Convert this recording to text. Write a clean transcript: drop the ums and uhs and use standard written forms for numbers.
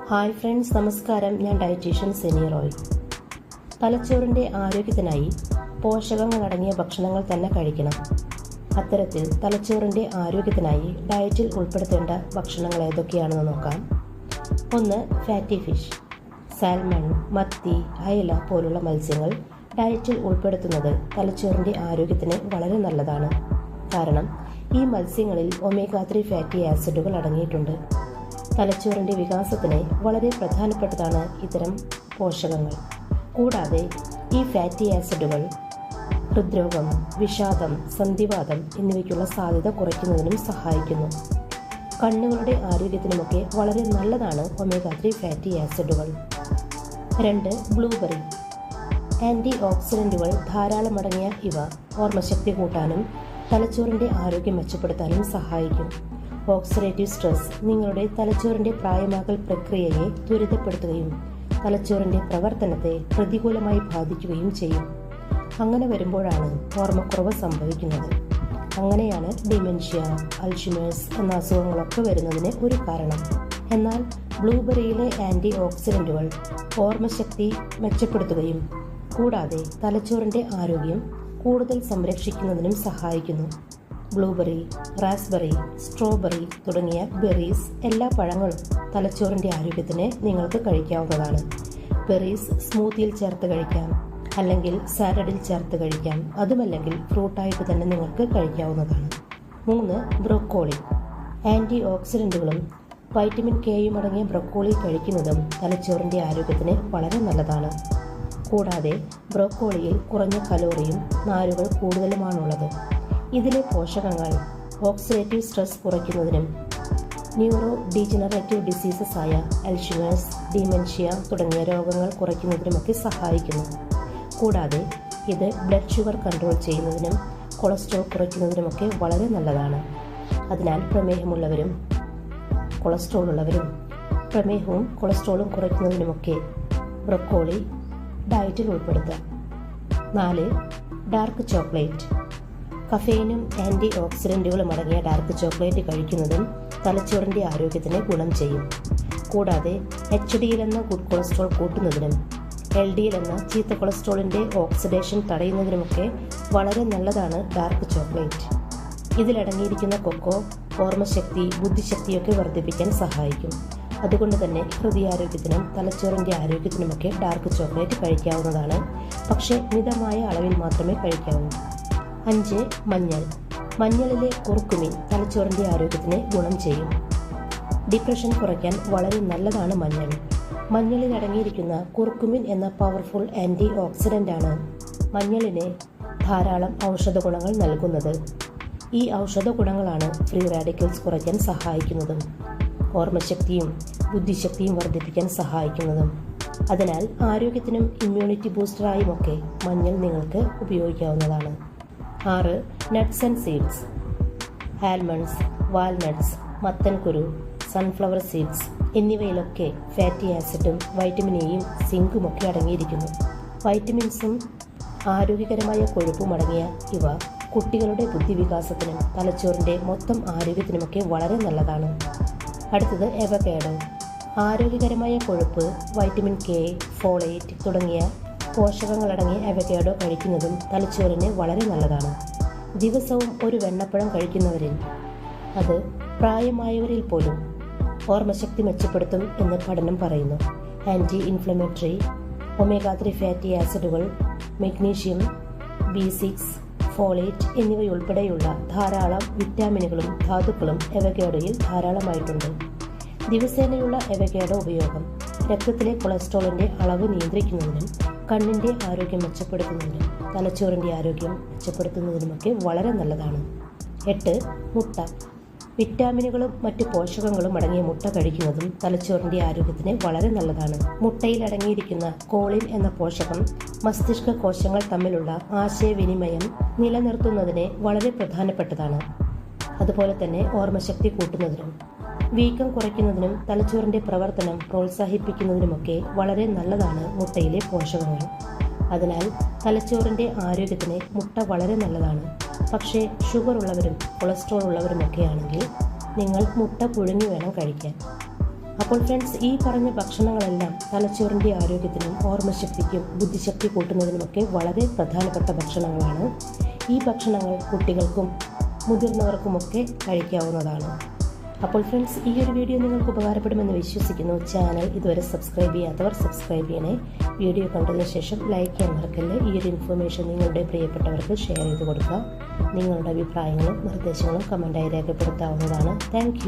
Hi friends, നമസ്കാരം. ഞാൻ dietitian സെനി Roy. തലച്ചോറിൻ്റെ ആരോഗ്യത്തിനായി പോഷകങ്ങളടങ്ങിയ ഭക്ഷണങ്ങൾ തന്നെ കഴിക്കണം. അത്തരത്തിൽ തലച്ചോറിൻ്റെ ആരോഗ്യത്തിനായി ഡയറ്റിൽ ഉൾപ്പെടുത്തേണ്ട ഭക്ഷണങ്ങൾ ഏതൊക്കെയാണെന്ന് നോക്കാം. 1. Fatty fish. സാൽമൺ, മത്തി, അയല പോലുള്ള മത്സ്യങ്ങൾ ഡയറ്റിൽ ഉൾപ്പെടുത്തുന്നത് തലച്ചോറിൻ്റെ ആരോഗ്യത്തിന് വളരെ നല്ലതാണ്. കാരണം ഈ മത്സ്യങ്ങളിൽ ഒമേഗ-3 ഫാറ്റി ആസിഡുകൾ അടങ്ങിയിട്ടുണ്ട്. തലച്ചോറിൻ്റെ വികാസത്തിന് വളരെ പ്രധാനപ്പെട്ടതാണ് ഇത്തരം പോഷകങ്ങൾ. കൂടാതെ ഈ ഫാറ്റി ആസിഡുകൾ ഹൃദ്രോഗം, വിഷാദം, സന്ധിവാതം എന്നിവയ്ക്കുള്ള സാധ്യത കുറയ്ക്കുന്നതിനും സഹായിക്കുന്നു. കണ്ണുകളുടെ ആരോഗ്യത്തിനുമൊക്കെ വളരെ നല്ലതാണ് ഒമേഗ-3 ഫാറ്റി ആസിഡുകൾ. 2. ബ്ലൂബെറി. ആൻറ്റി ഓക്സിഡൻറ്റുകൾ ധാരാളമടങ്ങിയ ഇവ ഓർമ്മശക്തി കൂട്ടാനും തലച്ചോറിൻ്റെ ആരോഗ്യം മെച്ചപ്പെടുത്താനും സഹായിക്കും. ഓക്സിഡേറ്റീവ് സ്ട്രെസ് നിങ്ങളുടെ തലച്ചോറിൻ്റെ പ്രായമാകൽ പ്രക്രിയയെ ത്വരിതപ്പെടുത്തുകയും തലച്ചോറിൻ്റെ പ്രവർത്തനത്തെ പ്രതികൂലമായി ബാധിക്കുകയും ചെയ്യും. അങ്ങനെ വരുമ്പോഴാണ് ഓർമ്മക്കുറവ് സംഭവിക്കുന്നത്. അങ്ങനെയാണ് ഡിമെൻഷ്യ, അൽഷിമേഴ്സ് എന്ന അസുഖങ്ങളൊക്കെ വരുന്നതിന് ഒരു കാരണം. എന്നാൽ ബ്ലൂബെറിയിലെ ആൻറ്റി ഓക്സിഡൻറ്റുകൾ ഓർമ്മശക്തി മെച്ചപ്പെടുത്തുകയും കൂടാതെ തലച്ചോറിൻ്റെ ആരോഗ്യം കൂടുതൽ സംരക്ഷിക്കുന്നതിനും സഹായിക്കുന്നു. ബ്ലൂബെറി, റാസ്ബെറി, സ്ട്രോബെറി തുടങ്ങിയ ബെറീസ് എല്ലാ പഴങ്ങളും തലച്ചോറിൻ്റെ ആരോഗ്യത്തിന് നിങ്ങൾക്ക് കഴിക്കാവുന്നതാണ്. ബെറീസ് സ്മൂത്തിയിൽ ചേർത്ത് കഴിക്കാം, അല്ലെങ്കിൽ സാലഡിൽ ചേർത്ത് കഴിക്കാം. അതുമല്ലെങ്കിൽ ഫ്രൂട്ടായിട്ട് തന്നെ നിങ്ങൾക്ക് കഴിക്കാവുന്നതാണ്. 3. ബ്രൊക്കോളി. ആൻറ്റി ഓക്സിഡൻറ്റുകളും വൈറ്റമിൻ കെയും അടങ്ങിയ ബ്രൊക്കോളി കഴിക്കുന്നതും തലച്ചോറിൻ്റെ ആരോഗ്യത്തിന് വളരെ നല്ലതാണ്. കൂടാതെ ബ്രൊക്കോളിയിൽ കുറഞ്ഞ കലോറിയും നാരുകൾ കൂടുതലുമാണുള്ളത്. ഇതിലെ പോഷകങ്ങൾ ഓക്സിഡേറ്റീവ് സ്ട്രെസ് കുറയ്ക്കുന്നതിനും ന്യൂറോ ഡീജനറേറ്റീവ് ഡിസീസസ് ആയ അൽഷിമേഴ്സ്, ഡിമെൻഷ്യ തുടങ്ങിയ രോഗങ്ങൾ കുറയ്ക്കുന്നതിനുമൊക്കെ സഹായിക്കുന്നു. കൂടാതെ ഇത് ബ്ലഡ് ഷുഗർ കൺട്രോൾ ചെയ്യുന്നതിനും കൊളസ്ട്രോൾ കുറയ്ക്കുന്നതിനുമൊക്കെ വളരെ നല്ലതാണ്. അതിനാൽ പ്രമേഹമുള്ളവരും കൊളസ്ട്രോൾ ഉള്ളവരും പ്രമേഹവും കൊളസ്ട്രോളും കുറയ്ക്കുന്നതിനുമൊക്കെ ബ്രൊക്കോളി ഡയറ്റിൽ ഉൾപ്പെടുത്തുക. 4. Dark chocolate. കഫെയിനും ആൻറ്റി ഓക്സിഡൻറ്റുകളും അടങ്ങിയ ഡാർക്ക് ചോക്ലേറ്റ് കഴിക്കുന്നതും തലച്ചോറിൻ്റെ ആരോഗ്യത്തിന് ഗുണം ചെയ്യും. കൂടാതെ HDL എന്ന ഗുഡ് കൊളസ്ട്രോൾ കൂട്ടുന്നതിനും LDL എന്ന ചീത്ത കൊളസ്ട്രോളിൻ്റെ ഓക്സിഡേഷൻ തടയുന്നതിനുമൊക്കെ വളരെ നല്ലതാണ് ഡാർക്ക് ചോക്ലേറ്റ്. ഇതിലടങ്ങിയിരിക്കുന്ന കൊക്കോ ഓർമ്മശക്തി, ബുദ്ധിശക്തിയൊക്കെ വർദ്ധിപ്പിക്കാൻ സഹായിക്കും. അതുകൊണ്ട് തന്നെ ഹൃദയാരോഗ്യത്തിനും തലച്ചോറിൻ്റെ ആരോഗ്യത്തിനുമൊക്കെ ഡാർക്ക് ചോക്ലേറ്റ് കഴിക്കാവുന്നതാണ്. പക്ഷേ മിതമായ അളവിൽ മാത്രമേ കഴിക്കാവൂ. 5. മഞ്ഞൾ. മഞ്ഞളിലെ കുർക്കുമിൻ തലച്ചോറിൻ്റെ ആരോഗ്യത്തിന് ഗുണം ചെയ്യും. ഡിപ്രഷൻ കുറയ്ക്കാൻ വളരെ നല്ലതാണ് മഞ്ഞൾ. മഞ്ഞളിൽ അടങ്ങിയിരിക്കുന്ന കുർക്കുമിൻ എന്ന പവർഫുൾ ആൻറ്റി ഓക്സിഡൻ്റാണ് മഞ്ഞളിന് ധാരാളം ഔഷധ ഗുണങ്ങൾ നൽകുന്നത്. ഈ ഔഷധ ഗുണങ്ങളാണ് ഫ്രീ റാഡിക്കൽസ് കുറയ്ക്കാൻ സഹായിക്കുന്നതും ഓർമ്മശക്തിയും ബുദ്ധിശക്തിയും വർദ്ധിപ്പിക്കാൻ സഹായിക്കുന്നതും. അതിനാൽ ആരോഗ്യത്തിനും ഇമ്മ്യൂണിറ്റി ബൂസ്റ്ററായുമൊക്കെ മഞ്ഞൾ നിങ്ങൾക്ക് ഉപയോഗിക്കാവുന്നതാണ്. 6. Nuts and seeds. Almonds, walnuts, മത്തൻകുരു, സൺഫ്ലവർ സീഡ്സ് എന്നിവയിലൊക്കെ ഫാറ്റി ആസിഡും വൈറ്റമിൻ എയും സിങ്കുമൊക്കെ അടങ്ങിയിരിക്കുന്നു. വൈറ്റമിൻസും ആരോഗ്യകരമായ കൊഴുപ്പും അടങ്ങിയ ഇവ കുട്ടികളുടെ ബുദ്ധിവികാസത്തിനും തലച്ചോറിൻ്റെ മൊത്തം ആരോഗ്യത്തിനുമൊക്കെ വളരെ നല്ലതാണ്. അടുത്തത് അവക്കാഡോ. ആരോഗ്യകരമായ കൊഴുപ്പ്, വൈറ്റമിൻ കെ, ഫോളേറ്റ് തുടങ്ങിയ പോഷകങ്ങളടങ്ങിയ അവക്കാഡോ കഴിക്കുന്നതും തലച്ചോറിന് വളരെ നല്ലതാണ്. ദിവസവും ഒരു വെണ്ണപ്പഴം കഴിക്കുന്നവരിൽ, അത് പ്രായമായവരിൽ പോലും ഓർമ്മശക്തി മെച്ചപ്പെടുത്തും എന്ന് പഠനം പറയുന്നു. ആൻറ്റി ഇൻഫ്ലമേറ്ററി, ഒമേഗ-3 ഫാറ്റി ആസിഡുകൾ, മഗ്നീഷ്യം, B6, ഫോളേറ്റ് എന്നിവയുൾപ്പെടെയുള്ള ധാരാളം വിറ്റാമിനുകളും ധാതുക്കളും അവക്കാഡോയിൽ ധാരാളമായിട്ടുണ്ട്. ദിവസേനയുള്ള അവക്കാഡോ ഉപയോഗം രക്തത്തിലെ കൊളസ്ട്രോളിൻ്റെ അളവ് നിയന്ത്രിക്കുന്നതിനും കണ്ണിൻ്റെ ആരോഗ്യം മെച്ചപ്പെടുത്തുന്നതിനും തലച്ചോറിൻ്റെ ആരോഗ്യം മെച്ചപ്പെടുത്തുന്നതിനുമൊക്കെ വളരെ നല്ലതാണ്. 8. മുട്ട. വിറ്റാമിനുകളും മറ്റ് പോഷകങ്ങളും അടങ്ങിയ മുട്ട കഴിക്കുന്നതും തലച്ചോറിൻ്റെ ആരോഗ്യത്തിന് വളരെ നല്ലതാണ്. മുട്ടയിൽ അടങ്ങിയിരിക്കുന്ന കോളിൻ എന്ന പോഷകം മസ്തിഷ്ക കോശങ്ങൾ തമ്മിലുള്ള ആശയവിനിമയം നിലനിർത്തുന്നതിന് വളരെ പ്രധാനപ്പെട്ടതാണ്. അതുപോലെ തന്നെ ഓർമ്മശക്തി കൂട്ടുന്നതിനും വീക്കം കുറയ്ക്കുന്നതിനും തലച്ചോറിൻ്റെ പ്രവർത്തനം പ്രോത്സാഹിപ്പിക്കുന്നതിനുമൊക്കെ വളരെ നല്ലതാണ് മുട്ടയിലെ പോഷകങ്ങൾ. അതിനാൽ തലച്ചോറിൻ്റെ ആരോഗ്യത്തിന് മുട്ട വളരെ നല്ലതാണ്. പക്ഷേ ഷുഗർ ഉള്ളവരും കൊളസ്ട്രോൾ ഉള്ളവരുമൊക്കെ ആണെങ്കിൽ നിങ്ങൾ മുട്ട പുഴുങ്ങി വേണം കഴിക്കാൻ. അപ്പോൾ ഫ്രണ്ട്സ്, ഈ പറഞ്ഞ ഭക്ഷണങ്ങളെല്ലാം തലച്ചോറിൻ്റെ ആരോഗ്യത്തിനും ഓർമ്മശക്തിക്കും ബുദ്ധിശക്തി കൂട്ടുന്നതിനുമൊക്കെ വളരെ പ്രധാനപ്പെട്ട ഭക്ഷണങ്ങളാണ്. ഈ ഭക്ഷണങ്ങൾ കുട്ടികൾക്കും മുതിർന്നവർക്കുമൊക്കെ കഴിക്കാവുന്നതാണ്. അപ്പോൾ ഫ്രണ്ട്സ്, ഈ ഒരു വീഡിയോ നിങ്ങൾക്ക് ഉപകാരപ്പെടുമെന്ന് വിശ്വസിക്കുന്നു. ചാനൽ ഇതുവരെ സബ്സ്ക്രൈബ് ചെയ്യാത്തവർ സബ്സ്ക്രൈബ് ചെയ്യണേ. വീഡിയോ കണ്ടതിന് ശേഷം ലൈക്ക് ചെയ്യാൻ മറക്കല്ലേ. ഈ ഒരു ഇൻഫർമേഷൻ നിങ്ങളുടെ പ്രിയപ്പെട്ടവർക്ക് ഷെയർ ചെയ്ത് കൊടുക്കുക. നിങ്ങളുടെ അഭിപ്രായങ്ങളും നിർദ്ദേശങ്ങളും കമൻറ്റായി രേഖപ്പെടുത്താവുന്നതാണ്. താങ്ക്